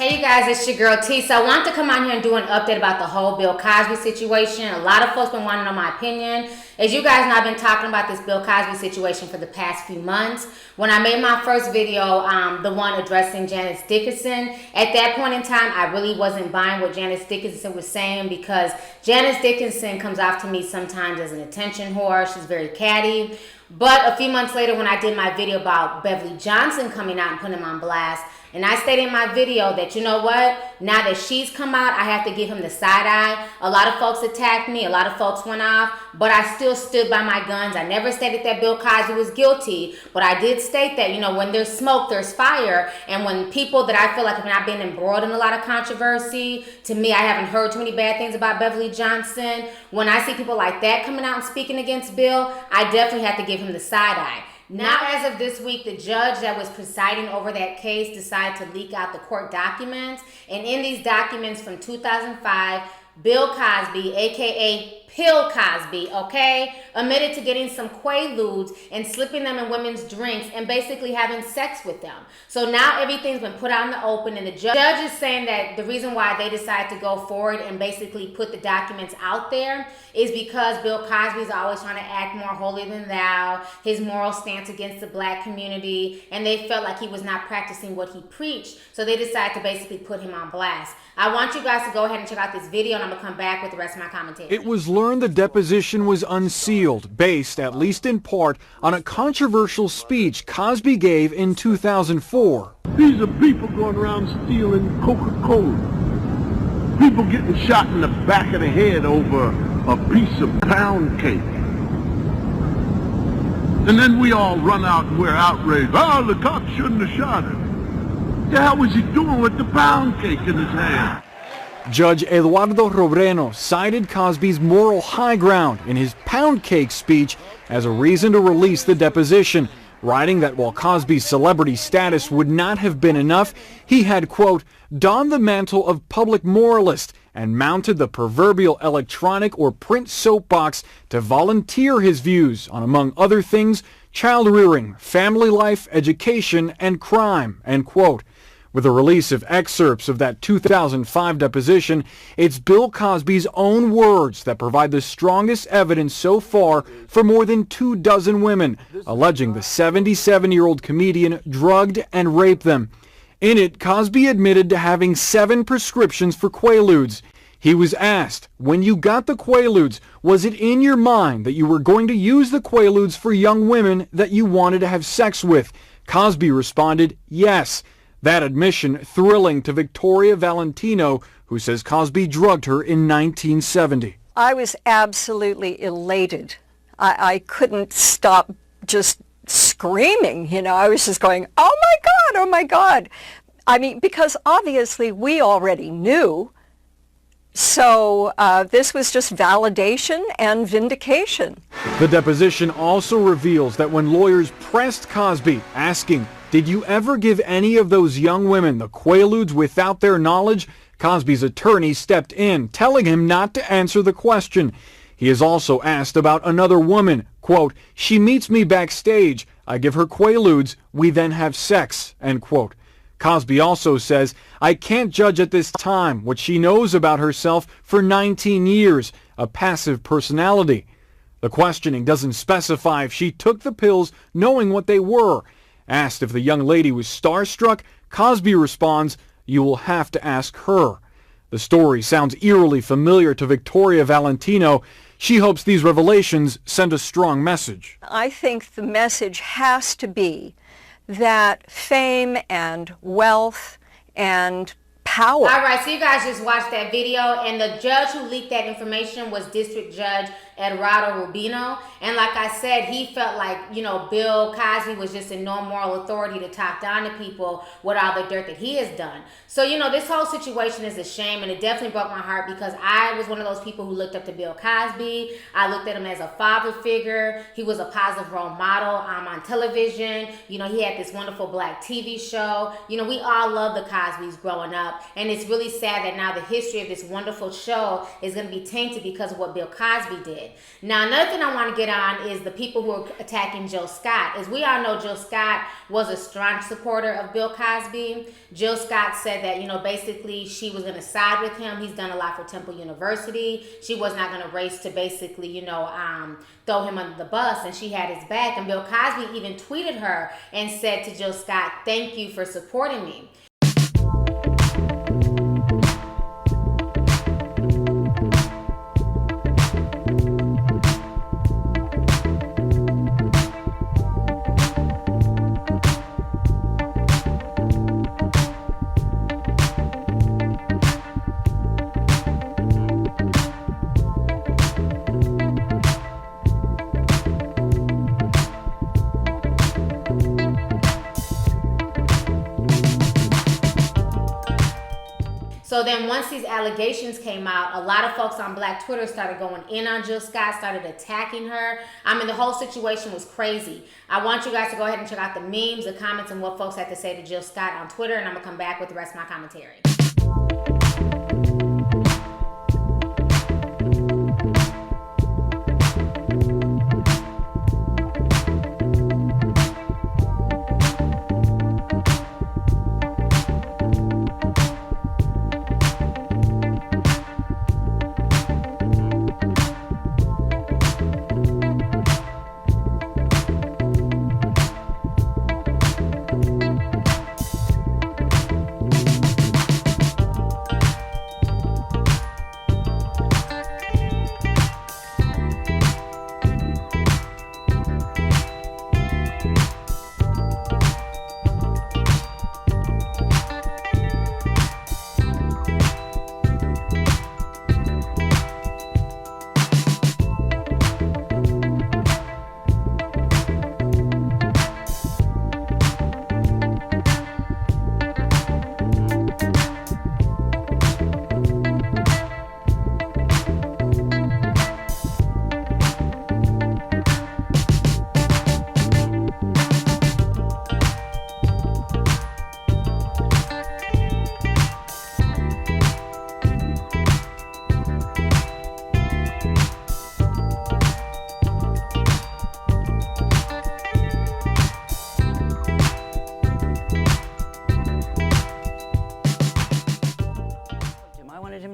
Hey you guys, it's your girl T. So I wanted to come on here and do an update about the whole Bill Cosby situation. A lot of folks been wanting to know my opinion. As you guys know, I've been talking about this Bill Cosby situation for the past few months. When I made my first video, the one addressing Janice Dickinson, at that point in time, I really wasn't buying what Janice Dickinson was saying because Janice Dickinson comes off to me sometimes as an attention whore. She's very catty. But a few months later, when I did my video about Beverly Johnson coming out and putting him on blast, and I stated in my video that, you know what, now that she's come out, I have to give him the side eye. A lot of folks attacked me, a lot of folks went off, but I still stood by my guns. I never stated that Bill Cosby was guilty, but I did state that, you know, when there's smoke, there's fire. And when people that I feel like have not been embroiled in a lot of controversy, to me, I haven't heard too many bad things about Beverly Johnson. When I see people like that coming out and speaking against Bill, I definitely have to give him the side eye. Now, as of this week, the judge that was presiding over that case decided to leak out the court documents. And in these documents from 2005, Bill Cosby, aka Bill Cosby, okay, admitted to getting some Quaaludes and slipping them in women's drinks and basically having sex with them. So now everything's been put out in the open, and the judge is saying that the reason why they decided to go forward and basically put the documents out there is because Bill Cosby is always trying to act more holier than thou, his moral stance against the black community, and they felt like he was not practicing what he preached, so they decided to basically put him on blast. I want you guys to go ahead and check out this video, and I'm going to come back with the rest of my commentary. It was learned the deposition was unsealed, based, at least in part, on a controversial speech Cosby gave in 2004. These are people going around stealing Coca-Cola. People getting shot in the back of the head over a piece of pound cake. And then we all run out and we're outraged. Oh, the cop shouldn't have shot him. What the hell was he doing with the pound cake in his hand? Judge Eduardo Robreno cited Cosby's moral high ground in his pound cake speech as a reason to release the deposition, writing that while Cosby's celebrity status would not have been enough, he had, quote, donned the mantle of public moralist and mounted the proverbial electronic or print soapbox to volunteer his views on, among other things, child rearing, family life, education, and crime, end quote. With the release of excerpts of that 2005 deposition, it's Bill Cosby's own words that provide the strongest evidence so far for more than 24 women, alleging the 77-year-old comedian drugged and raped them. In it, Cosby admitted to having 7 prescriptions for Quaaludes. He was asked, when you got the Quaaludes, was it in your mind that you were going to use the Quaaludes for young women that you wanted to have sex with? Cosby responded, yes. That admission thrilling to Victoria Valentino, who says Cosby drugged her in 1970. I was absolutely elated. I couldn't stop just screaming, you know. I was just going, oh my God, oh my God. I mean, because obviously we already knew. So this was just validation and vindication. The deposition also reveals that when lawyers pressed Cosby, asking, did you ever give any of those young women the Quaaludes without their knowledge? Cosby's attorney stepped in, telling him not to answer the question. He is also asked about another woman. Quote, she meets me backstage. I give her Quaaludes. We then have sex, end quote. Cosby also says, I can't judge at this time what she knows about herself for 19 years, a passive personality. The questioning doesn't specify if she took the pills knowing what they were. Asked if the young lady was starstruck, Cosby responds, you will have to ask her. The story sounds eerily familiar to Victoria Valentino. She hopes these revelations send a strong message. I think the message has to be that fame and wealth and power. All right, so you guys just watched that video, and the judge who leaked that information was District Judge Eduardo Robreno. And like I said, he felt like, you know, Bill Cosby was just in no moral authority to talk down to people with all the dirt that he has done. So, you know, this whole situation is a shame, and it definitely broke my heart because I was one of those people who looked up to Bill Cosby. I looked at him as a father figure. He was a positive role model on television. You know, he had this wonderful black TV show. You know, we all love the Cosbys growing up, and it's really sad that now the history of this wonderful show is going to be tainted because of what Bill Cosby did. it. Now, another thing I want to get on is the people who are attacking Jill Scott. As we all know, Jill Scott was a strong supporter of Bill Cosby. Jill Scott said that, basically she was going to side with him. He's done a lot for Temple University. She was not going to race to basically, throw him under the bus, and she had his back. And Bill Cosby even tweeted her and said to Jill Scott, "Thank you for supporting me." So then once these allegations came out, a lot of folks on Black Twitter started going in on Jill Scott, started attacking her. The whole situation was crazy. I want you guys to go ahead and check out the memes, the comments, and what folks had to say to Jill Scott on Twitter, and I'm going to come back with the rest of my commentary.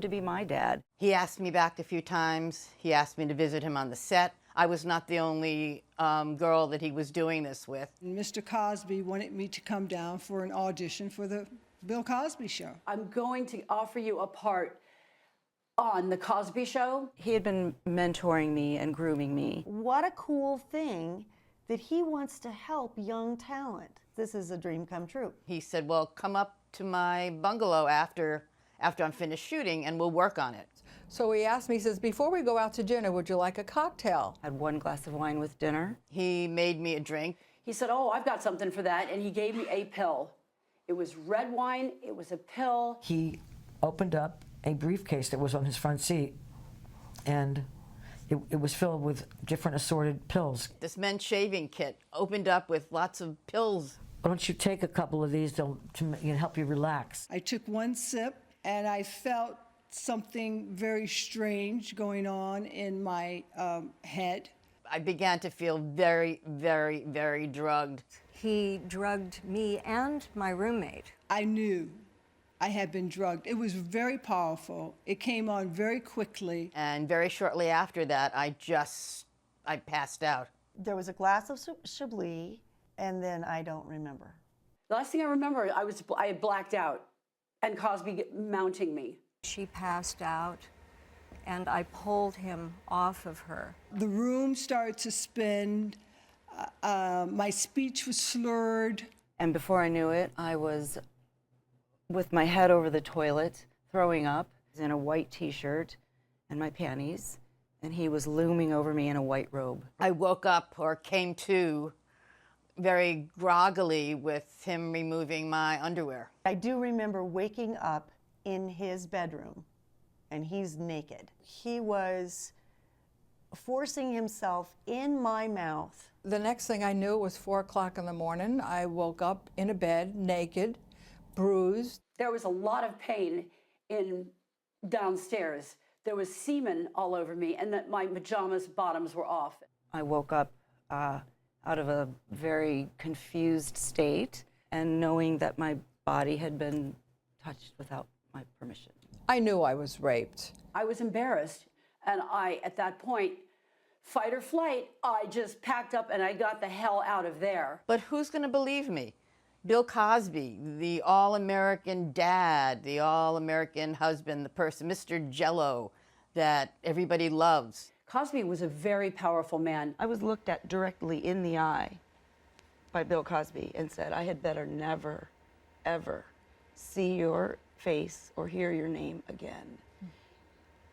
To be my dad. He asked me back a few times. He asked me to visit him on the set. I was not the only girl that he was doing this with. Mr. Cosby wanted me to come down for an audition for the Bill Cosby Show. I'm going to offer you a part on the Cosby Show. He had been mentoring me and grooming me. What a cool thing that he wants to help young talent. This is a dream come true. He said, well, come up to my bungalow after I'm finished shooting, and we'll work on it. So he asked me, he says, before we go out to dinner, would you like a cocktail? I had one glass of wine with dinner. He made me a drink. He said, oh, I've got something for that, and he gave me a pill. It was red wine, it was a pill. He opened up a briefcase that was on his front seat, and it was filled with different assorted pills. This men's shaving kit opened up with lots of pills. Why don't you take a couple of these to help you relax? I took one sip, and I felt something very strange going on in my head. I began to feel very, very, very drugged. He drugged me and my roommate. I knew I had been drugged. It was very powerful. It came on very quickly. And very shortly after that, I passed out. There was a glass of Chablis, and then I don't remember. The last thing I remember, I had blacked out, and Cosby mounting me. She passed out, and I pulled him off of her. The room started to spin. My speech was slurred. And before I knew it, I was with my head over the toilet, throwing up, in a white t-shirt and my panties, and he was looming over me in a white robe. I woke up, or came to, very groggily with him removing my underwear. I do remember waking up in his bedroom, and he's naked. He was forcing himself in my mouth. The next thing I knew was 4 o'clock in the morning. I woke up in a bed, naked, bruised. There was a lot of pain in downstairs. there was semen all over me and that my pajamas bottoms were off. I woke up out of a very confused state and knowing that my body had been touched without my permission. I knew I was raped. I was embarrassed, and I, at that point, fight or flight, I just packed up and I got the hell out of there. But who's going to believe me? Bill Cosby, the all-American dad, the all-American husband, the person, Mr. Jello, that everybody loves. Cosby was a very powerful man. I was looked at directly in the eye by Bill Cosby and said, I had better never, ever see your face or hear your name again.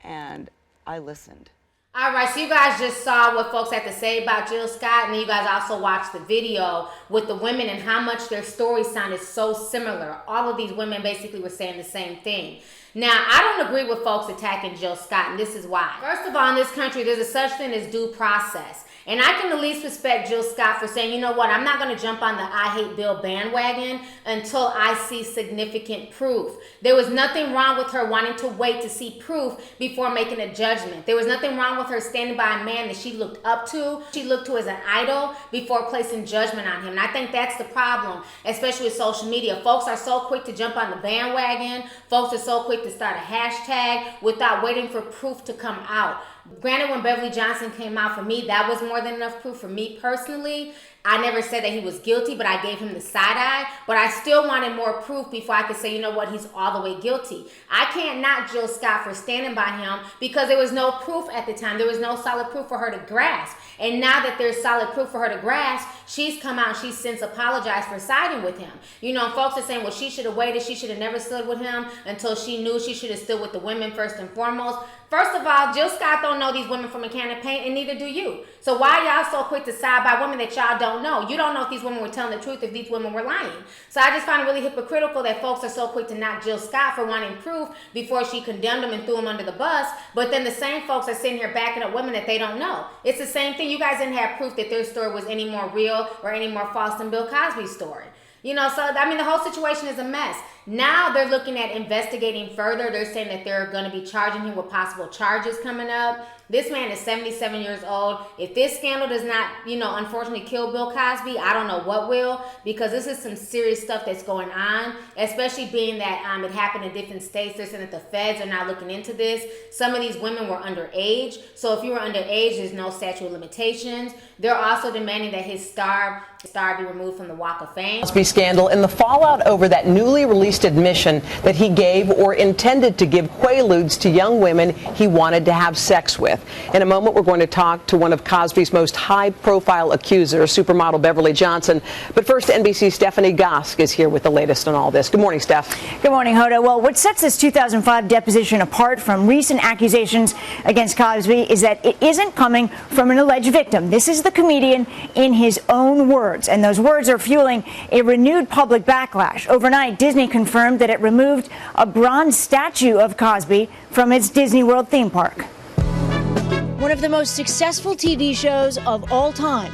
And I listened. All right, so you guys just saw what folks had to say about Jill Scott, and then you guys also watched the video with the women and how much their story sounded so similar. All of these women basically were saying the same thing. Now, I don't agree with folks attacking Jill Scott, and this is why. First of all, in this country, there's a such thing as due process. And I can at least respect Jill Scott for saying, you know what, I'm not going to jump on the I hate Bill bandwagon until I see significant proof. There was nothing wrong with her wanting to wait to see proof before making a judgment. There was nothing wrong with her standing by a man that she looked up to, she looked to as an idol before placing judgment on him. And I think that's the problem, especially with social media. Folks are so quick to jump on the bandwagon. Folks are so quick to start a hashtag without waiting for proof to come out. Granted, when Beverly Johnson came out, for me, that was more than enough proof for me personally. I never said that he was guilty, but I gave him the side eye. But I still wanted more proof before I could say, you know what, he's all the way guilty. I can't knock Jill Scott for standing by him because there was no proof at the time. There was no solid proof for her to grasp. And now that there's solid proof for her to grasp, she's come out and she's since apologized for siding with him. You know, folks are saying, well, she should have waited. She should have never stood with him until she knew she should have stood with the women first and foremost. First of all, Jill Scott don't know these women from a can of paint, and neither do you. So why y'all so quick to side by women that y'all don't know? You don't know if these women were telling the truth, if these women were lying. So I just find it really hypocritical that folks are so quick to knock Jill Scott for wanting proof before she condemned him and threw him under the bus. But then the same folks are sitting here backing up women that they don't know. It's the same thing. You guys didn't have proof that their story was any more real or any more false than Bill Cosby's story. You know, so, I mean, the whole situation is a mess. Now they're looking at investigating further. They're saying that they're going to be charging him with possible charges coming up. This man is 77 years old. If this scandal does not, you know, unfortunately kill Bill Cosby, I don't know what will, because this is some serious stuff that's going on, especially being that it happened in different states. They're saying that the feds are not looking into this. Some of these women were underage. So if you were underage, there's no statute of limitations. They're also demanding that his star be removed from the Walk of Fame. Cosby scandal and the fallout over that newly released admission that he gave or intended to give quaaludes to young women he wanted to have sex with. In a moment, we're going to talk to one of Cosby's most high-profile accusers, supermodel Beverly Johnson. But first, NBC's Stephanie Gosk is here with the latest on all this. Good morning, Steph. Good morning, Hoda. Well, what sets this 2005 deposition apart from recent accusations against Cosby is that it isn't coming from an alleged victim. This is the comedian in his own words, and those words are fueling a renewed public backlash. Overnight, Disney confirmed that it removed a bronze statue of Cosby from its Disney World theme park. One of the most successful TV shows of all time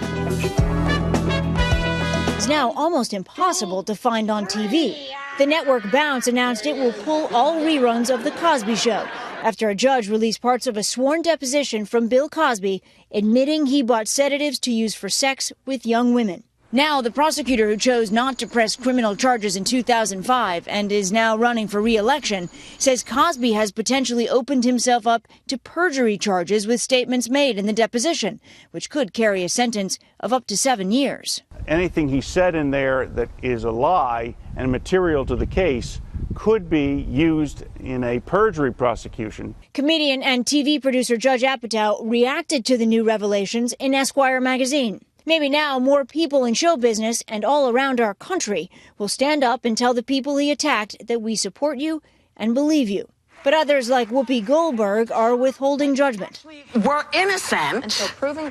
is now almost impossible to find on TV. The network Bounce announced it will pull all reruns of The Cosby Show after a judge released parts of a sworn deposition from Bill Cosby admitting he bought sedatives to use for sex with young women. Now, the prosecutor who chose not to press criminal charges in 2005 and is now running for re-election says Cosby has potentially opened himself up to perjury charges with statements made in the deposition, which could carry a sentence of up to 7 years. Anything he said in there that is a lie and material to the case could be used in a perjury prosecution. Comedian and TV producer Judge Eduardo reacted to the new revelations in Esquire magazine. Maybe now more people in show business and all around our country will stand up and tell the people he attacked that we support you and believe you. But others like Whoopi Goldberg are withholding judgment. We're innocent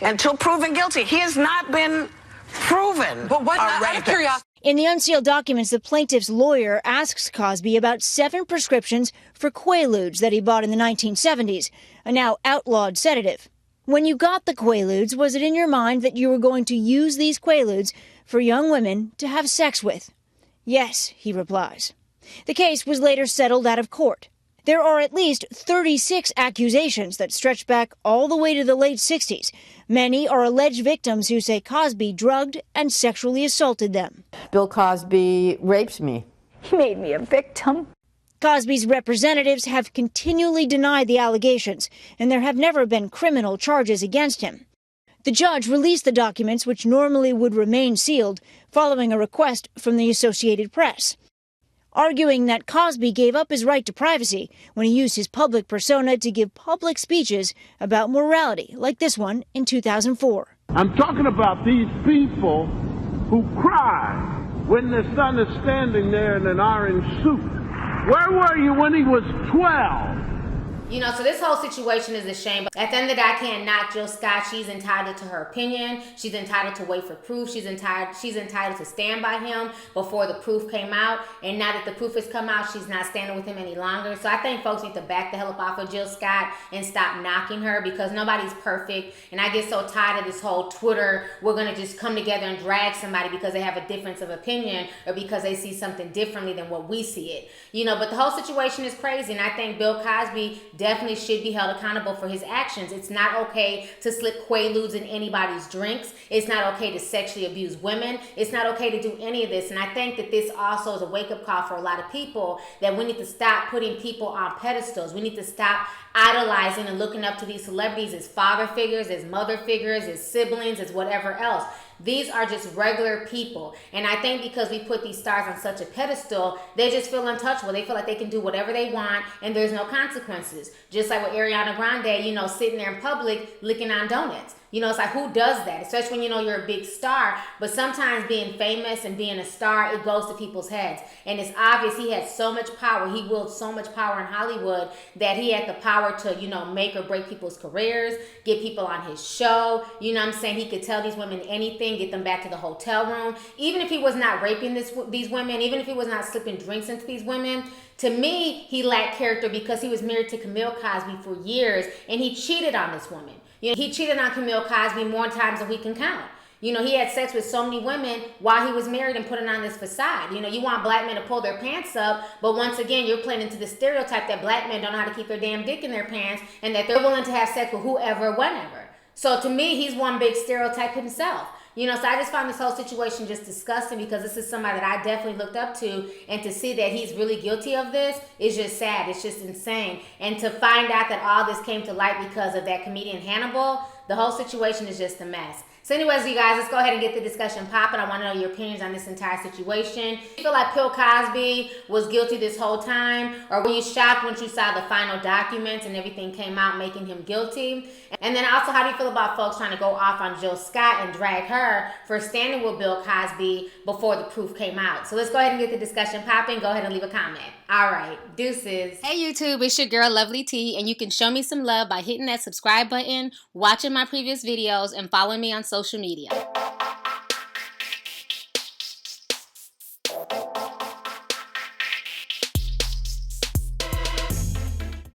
until proven guilty. He has not been proven. But what? Out of curiosity. In the unsealed documents, the plaintiff's lawyer asks Cosby about 7 prescriptions for quaaludes that he bought in the 1970s, a now outlawed sedative. When you got the quaaludes, was it in your mind that you were going to use these quaaludes for young women to have sex with? Yes, he replies. The case was later settled out of court. There are at least 36 accusations that stretch back all the way to the late 60s. Many are alleged victims who say Cosby drugged and sexually assaulted them. Bill Cosby raped me. He made me a victim. Cosby's representatives have continually denied the allegations, and there have never been criminal charges against him. The judge released the documents, which normally would remain sealed, following a request from the Associated Press, arguing that Cosby gave up his right to privacy when he used his public persona to give public speeches about morality, like this one in 2004. I'm talking about these people who cry when their son is standing there in an orange suit. Where were you when he was 12? You know, so this whole situation is a shame. But at the end of the day, I can't knock Jill Scott. She's entitled to her opinion. She's entitled to wait for proof. She's entitled to stand by him before the proof came out. And now that the proof has come out, she's not standing with him any longer. So I think folks need to back the hell up off of Jill Scott and stop knocking her, because nobody's perfect. And I get so tired of this whole Twitter, we're going to just come together and drag somebody because they have a difference of opinion or because they see something differently than what we see it. You know, but the whole situation is crazy. And I think Bill Cosby definitely should be held accountable for his actions. It's not okay to slip Quaaludes in anybody's drinks. It's not okay to sexually abuse women. It's not okay to do any of this. And I think that this also is a wake-up call for a lot of people, that we need to stop putting people on pedestals. We need to stop idolizing and looking up to these celebrities as father figures, as mother figures, as siblings, as whatever else. These are just regular people. And I think because we put these stars on such a pedestal, they just feel untouchable. They feel like they can do whatever they want and there's no consequences. Just like with Ariana Grande, you know, sitting there in public licking on donuts. You know, it's like, who does that? Especially when you know you're a big star. But sometimes being famous and being a star, it goes to people's heads. And it's obvious he had so much power. He wielded so much power in Hollywood that he had the power to, you know, make or break people's careers, get people on his show. You know what I'm saying? He could tell these women anything, get them back to the hotel room. Even if he was not raping these women, even if he was not slipping drinks into these women, to me, he lacked character because he was married to Camille Cosby for years and he cheated on this woman. You know, he cheated on Camille Cosby more times than we can count. You know, he had sex with so many women while he was married and putting on this facade. You know, you want black men to pull their pants up, but once again, you're playing into the stereotype that black men don't know how to keep their damn dick in their pants and that they're willing to have sex with whoever, whenever. So to me, he's one big stereotype himself. You know, so I just found this whole situation just disgusting because this is somebody that I definitely looked up to, and to see that he's really guilty of this is just sad. It's just insane. And to find out that all this came to light because of that comedian Hannibal, the whole situation is just a mess. So anyways, you guys, let's go ahead and get the discussion popping. I want to know your opinions on this entire situation. Do you feel like Bill Cosby was guilty this whole time? Or were you shocked once you saw the final documents and everything came out making him guilty? And then also, how do you feel about folks trying to go off on Jill Scott and drag her for standing with Bill Cosby before the proof came out? So let's go ahead and get the discussion popping. Go ahead and leave a comment. All right, deuces. Hey YouTube, it's your girl Lovelyti, and you can show me some love by hitting that subscribe button, watching my previous videos, and following me on social media.